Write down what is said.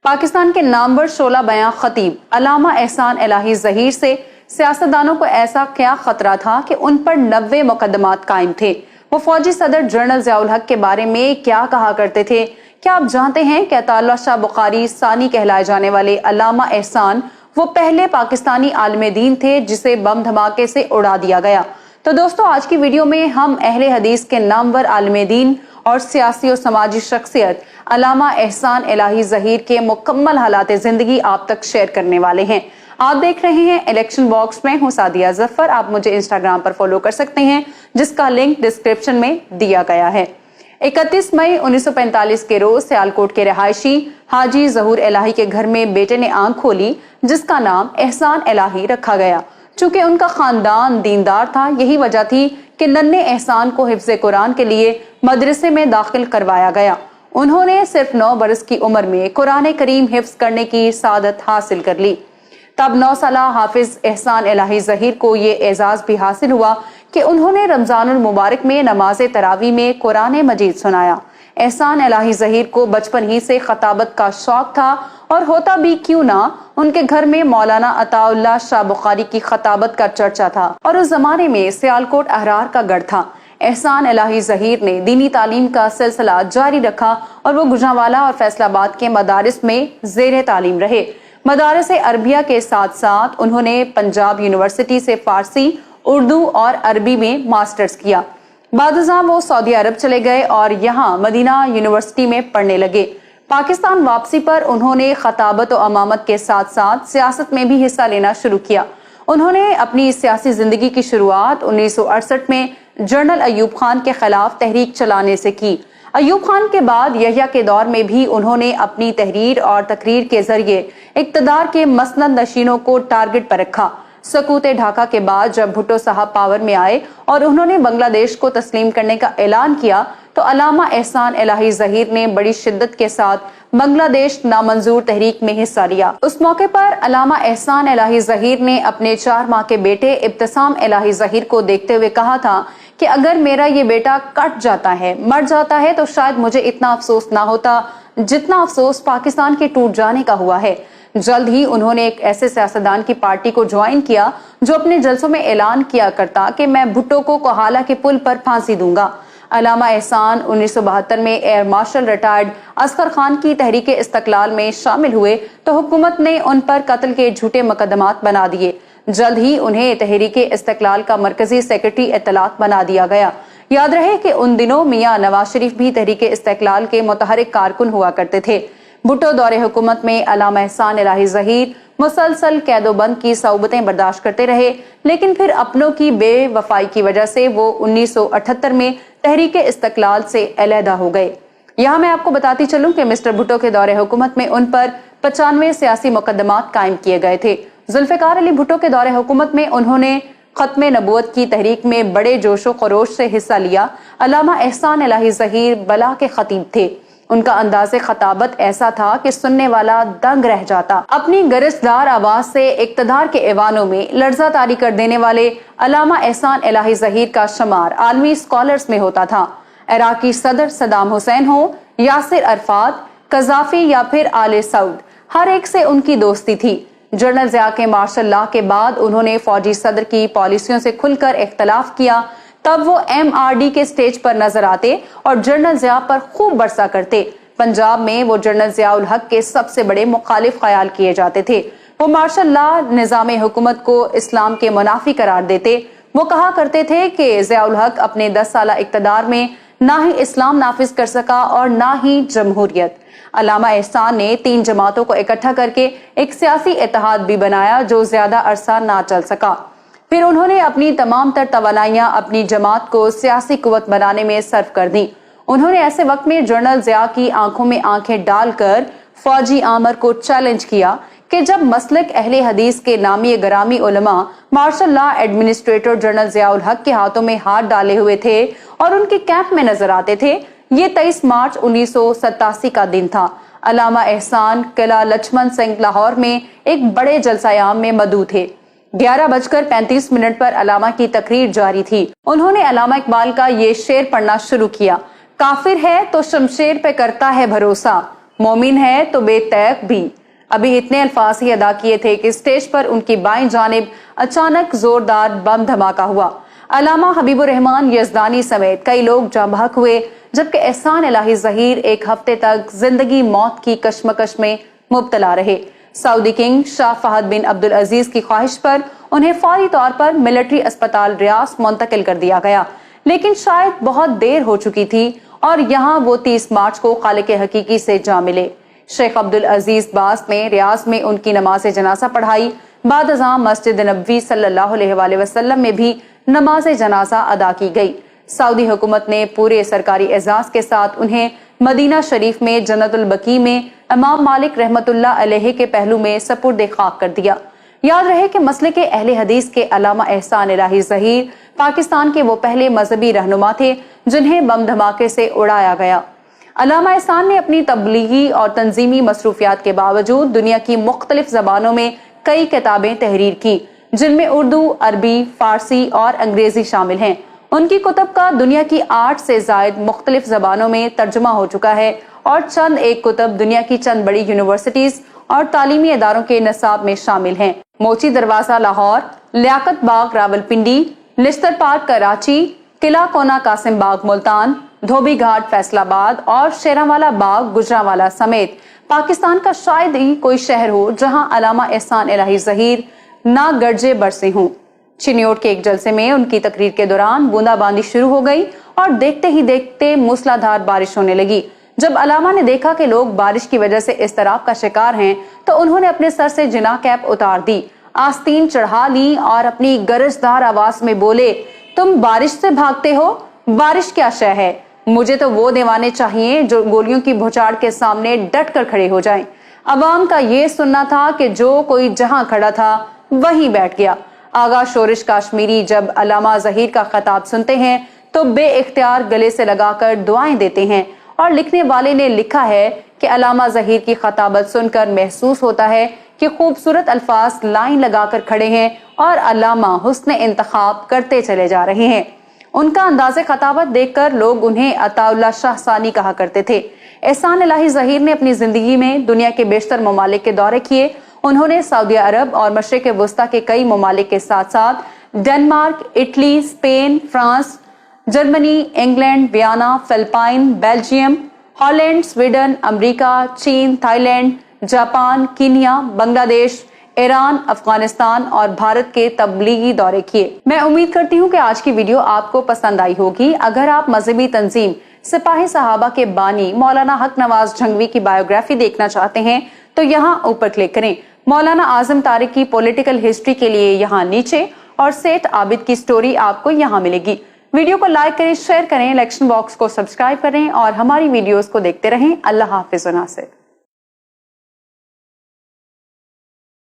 पाकिस्तान के नामवर शोला बयां खतीब अल्लामा एहसान इलाही ज़हीर से सियासतदानों को ऐसा क्या खतरा था कि उन पर 90 मुकदमात कायम थे। वो फौजी सदर जनरल ज़ियाउल हक के बारे में क्या कहा करते थे? क्या आप जानते हैं कि अताउल्लाह शाह बुखारी सानी कहलाए जाने वाले अल्लामा एहसान वो पहले पाकिस्तानी आलिम दीन थे जिसे बम धमाके से उड़ा दिया गया। तो दोस्तों, आज की वीडियो में हम अहले हदीस के नामवर आलिम दीन और सियासी और समाजी शख्सियत अल्लामा एहसान इलाही ज़हीर के मुकम्मल हालात जिंदगी आप तक शेयर करने वाले हैं। आप देख रहे हैं इलेक्शन बॉक्स में हूं सादिया जफर। आप मुझे इंस्टाग्राम पर फॉलो कर सकते हैं जिसका लिंक डिस्क्रिप्शन में दिया गया है। 31 मई 1945 के रोज सियालकोट के रहायशी हाजी ज़हूर इलाही के घर में बेटे ने आंख खोली जिसका नाम एहसान इलाही रखा गया। चूंकि उनका खानदान दीनदार था, यही वजह थी कि नन्हे एहसान को हिफ्ज़ कुरान के लिए मदरसे में दाखिल करवाया गया। उन्होंने सिर्फ 9 बरस की उम्र में कुरान करीम हिफ्ज़ करने की सादत हासिल कर ली। तब 9 साला हाफिज एहसान इलाही ज़हीर को ये एजाज भी हासिल हुआ कि उन्होंने रमजानुल मुबारक में नमाज तरावी में कुरान मजीद सुनाया। एहसान इलाही ज़हीर को बचपन ही से खताबत का शौक था और होता भी क्यों ना, उनके घर में मौलाना अताउल्लाह शाह बुखारी की खताबत का चर्चा था और उस जमाने में सियालकोट अहरार का गढ़ था। एहसान इलाही ज़हीर ने दीनी तालीम का सिलसिला जारी रखा और वो गुजरांवाला और फैसलाबाद के मदारिस में ज़ेर तालीम रहे। मदारिस अरबिया के साथ साथ उन्होंने पंजाब यूनिवर्सिटी से फारसी, उर्दू और अरबी में मास्टर्स किया। बादशाह वो सऊदी अरब चले गए और यहाँ मदीना यूनिवर्सिटी में पढ़ने लगे। पाकिस्तान वापसी पर उन्होंने खताबत और अमामत के साथ साथ सियासत में भी हिस्सा लेना शुरू किया। उन्होंने अपनी सियासी जिंदगी की शुरुआत 1968 में जनरल अयूब खान के खिलाफ तहरीक चलाने से की। अयूब खान के बाद यहिया के दौर में भी उन्होंने अपनी तहरीर और तकरीर के जरिए इक्तदार के मसनद नशीनों को टारगेट पर रखा। सकूत ढाका के बाद जब भुट्टो साहब पावर में आए और उन्होंने बांग्लादेश को तस्लीम करने का ऐलान किया तो अल्लामा एहसान इलाही ज़हीर ने बड़ी शिद्दत के साथ बांग्लादेश नामंजूर तहरीक में हिस्सा लिया। उस मौके पर अल्लामा एहसान इलाही ज़हीर ने अपने 4 माह के बेटे इब्तिसाम इलाही ज़हीर को देखते हुए कहा था कि अगर मेरा ये बेटा कट जाता है, मर जाता है, तो शायद मुझे इतना अफसोस ना होता जितना अफसोस पाकिस्तान के टूट जाने का हुआ है। जल्द ही उन्होंने एक ऐसे सियासतदान की पार्टी को ज्वाइन किया जो अपने जलसों में ऐलान किया करता कि मैं भुट्टो को कोहाला के पुल पर फांसी दूंगा। अल्लामा एहसान 1972 में air marshal retired Asghar Khan की तहरीक इस्तकलाल में शामिल हुए तो हुकूमत ने उन पर कत्ल के झूठे मुकदमात बना दिए। जल्द ही उन्हें तहरीक इस्तकलाल का मरकजी सेक्रेटरी इत्तलात बना दिया गया। याद रहे कि उन दिनों मियां नवाज शरीफ भी तहरीक इस्तकलाल के मुतहरिक कारकुन हुआ करते थे। भुट्टो दौरे हुकूमत में अल्लामा एहसान इलाही ज़हीर मुसलसल कैदोबंद की सऊबतें बर्दाश्त करते रहे, लेकिन फिर अपनों की बेवफाई की वजह से वो 1978 में तहरीक इस्तकलाल से अलहदा हो गए। यहाँ मैं आपको बताती चलूं कि मिस्टर भुट्टो के दौरे हुकूमत में उन पर 95 सियासी मुकदमात कायम किए गए थे। जुल्फ़िकार अली भुट्टो के दौरे हुकूमत में उन्होंने खत्मे नबूवत की तहरीक में बड़े जोशो खरोश से हिस्सा लिया। अल्लामा एहसान इलाही ज़हीर बला के खतीब थे। उनका अंदाज़े खताबत ऐसा था कि सुनने वाला दंग रह जाता। अपनी गरिसदार आवाज से इक्तदार के ऐवानों में लर्जा तारी कर देने वाले अल्लामा एहसान इलाही ज़हीर का शुमार आलमी स्कॉलर्स में होता था। इराकी सदर सदाम हुसैन हो, यासिर अरफात, कज़ाफी या फिर आले सऊद, हर एक से उनकी दोस्ती थी। जनरल ज़िया के मार्शल लॉ के बाद उन्होंने फौजी सदर की पॉलिसियों से खुलकर इख्तलाफ किया। तब वो MRD के स्टेज पर नजर आते और जनरल ज़िया पर खूब बरसा करते। पंजाब में वो जनरल ज़ियाउल हक के सबसे बड़े मुखालिफ ख्याल किए जाते थे। वो मार्शल लॉ निज़ाम हुकूमत को इस्लाम के मुनाफी करार देते। वो कहा करते थे कि ज़ियाउल हक अपने 10 साल इक़्तिदार में ना ही इस्लाम नाफिज कर सका और ना ही जमहूरियत। अल्लामा एहसान ने 3 जमातों को इकट्ठा करके एक सियासी इत्तेहाद भी बनाया जो ज्यादा अरसा ना चल सका। फिर उन्होंने अपनी तमाम तर तवानाइयां अपनी जमात को सियासी कुव्वत बनाने में सर्फ कर दी। उन्होंने ऐसे वक्त में जनरल ज़िया की आंखों में आंखें डालकर फौजी आमर को चैलेंज किया कि जब मसलक अहले हदीस के नामी गरामी उलमा martial law administrator general Ziaul Haq के हाथों में हाथ डाले हुए थे और उनके कैंप में नजर आते थे। ये 23 मार्च 1987 का दिन था। अल्लामा एहसान किला लक्ष्मण सिंह लाहौर में एक बड़े जलसायाम में मदऊ थे। 11:35 पर अल्लामा की तकरीर जारी थी। उन्होंने अल्लामा इकबाल का ये शेर पढ़ना शुरू किया, काफिर है तो शमशेर पे करता है भरोसा, مومن ہے تو بے تیق بھی۔ ابھی اتنے الفاظ ہی ادا کیے تھے کہ اسٹیج پر ان کی بائیں جانب اچانک زوردار بم دھماکہ ہوا۔ علامہ حبیب الرحمان یزدانی سمیت کئی لوگ جاں بحق ہوئے، جبکہ احسان الہی ظہیر ایک ہفتے تک زندگی موت کی کشمکش میں مبتلا رہے۔ سعودی کنگ شاہ فہد بن عبدالعزیز کی خواہش پر انہیں فوری طور پر ملٹری اسپتال ریاض منتقل کر دیا گیا، لیکن شاید بہت دیر ہو چکی تھی اور یہاں وہ 30 مارچ کو خالق حقیقی سے جا ملے۔ شیخ عبدالعزیز باز نے ریاض میں ان کی نماز جنازہ پڑھائی۔ بعد ازاں مسجد نبوی صلی اللہ علیہ وآلہ وسلم میں بھی نماز جنازہ ادا کی گئی۔ سعودی حکومت نے پورے سرکاری اعزاز کے ساتھ انہیں مدینہ شریف میں جنت البقیع میں امام مالک رحمت اللہ علیہ کے پہلو میں سپرد خاک کر دیا۔ یاد رہے کہ مسلک اہل حدیث کے علامہ احسان الہی ظہیر پاکستان کے وہ پہلے مذہبی رہنما تھے جنہیں بم دھماکے سے اڑایا گیا۔ علامہ احسان نے اپنی تبلیغی اور تنظیمی مصروفیات کے باوجود دنیا کی مختلف زبانوں میں کئی کتابیں تحریر کی، جن میں اردو، عربی، فارسی اور انگریزی شامل ہیں۔ ان کی کتب کا دنیا کی 8 سے زائد مختلف زبانوں میں ترجمہ ہو چکا ہے اور چند ایک کتب دنیا کی چند بڑی یونیورسٹیز اور تعلیمی اداروں کے نصاب میں شامل ہیں۔ موچی دروازہ لاہور، لیاقت باغ راولپنڈی، لشتر پارک کراچی، قلعہ کونا قاسم باغ ملتان، دھوبی گھاٹ فیصل آباد اور شیرانوالہ باغ گجرانوالہ سمیت پاکستان کا شاید ہی کوئی شہر ہو جہاں علامہ احسان الہی ظہیر نہ گرجے برسے ہوں۔ چنیوٹ کے ایک جلسے میں ان کی تقریر کے دوران بوندا باندی شروع ہو گئی اور دیکھتے ہی دیکھتے موسلادھار بارش ہونے لگی۔ جب علامہ نے دیکھا کہ لوگ بارش کی وجہ سے اضطراب کا شکار ہیں تو انہوں نے اپنے سر سے جناح کیپ اتار دی، آستین چڑھا لی اور اپنی گرجدار آواز میں بولے، تم بارش سے بھاگتے ہو؟ بارش کیا شے ہے؟ مجھے تو وہ دیوانے چاہیے جو گولیوں کی بھوچاڑ کے سامنے ڈٹ کر کھڑے ہو جائیں۔ عوام کا یہ سننا تھا کہ جو کوئی جہاں کھڑا تھا وہیں بیٹھ گیا۔ آغا شورش کاشمیری جب علامہ ظہیر کا خطاب سنتے ہیں تو بے اختیار گلے سے لگا کر دعائیں دیتے ہیں، اور لکھنے والے نے لکھا ہے کہ علامہ ظہیر کی خطابت سن کر محسوس ہوتا ہے کہ خوبصورت الفاظ لائن لگا کر کھڑے ہیں اور علامہ حسن انتخاب کرتے چلے جا رہے ہیں۔ ان کا انداز خطابت دیکھ کر لوگ انہیں عطا اللہ شاہ ثانی کہا کرتے تھے۔ احسان الہی ظہیر نے اپنی زندگی میں دنیا کے بیشتر ممالک کے دورے کیے۔ انہوں نے سعودی عرب اور مشرق وسطیٰ کے کئی ممالک کے ساتھ ساتھ Denmark, Italy, Spain, France, Germany, England, Vienna, Philippines, Belgium, Holland, Sweden, امریکہ، چین، Thailand, Japan, Kenya, Bangladesh, Iran, Afghanistan اور بھارت کے تبلیغی دورے کیے۔ میں امید کرتی ہوں کہ آج کی ویڈیو آپ کو پسند آئی ہوگی۔ اگر آپ مذہبی تنظیم سپاہی صحابہ کے بانی مولانا حق نواز جھنگوی کی بایوگرافی دیکھنا چاہتے ہیں تو یہاں اوپر کلک کریں۔ مولانا اعظم طارق کی پولیٹیکل ہسٹری کے لیے یہاں نیچے، اور سیٹھ عابد کی سٹوری آپ کو یہاں ملے گی۔ ویڈیو کو لائک کریں، شیئر کریں، الیکشن باکس کو سبسکرائب کریں اور ہماری ویڈیوز کو دیکھتے رہیں۔ اللہ حافظ و ناصر۔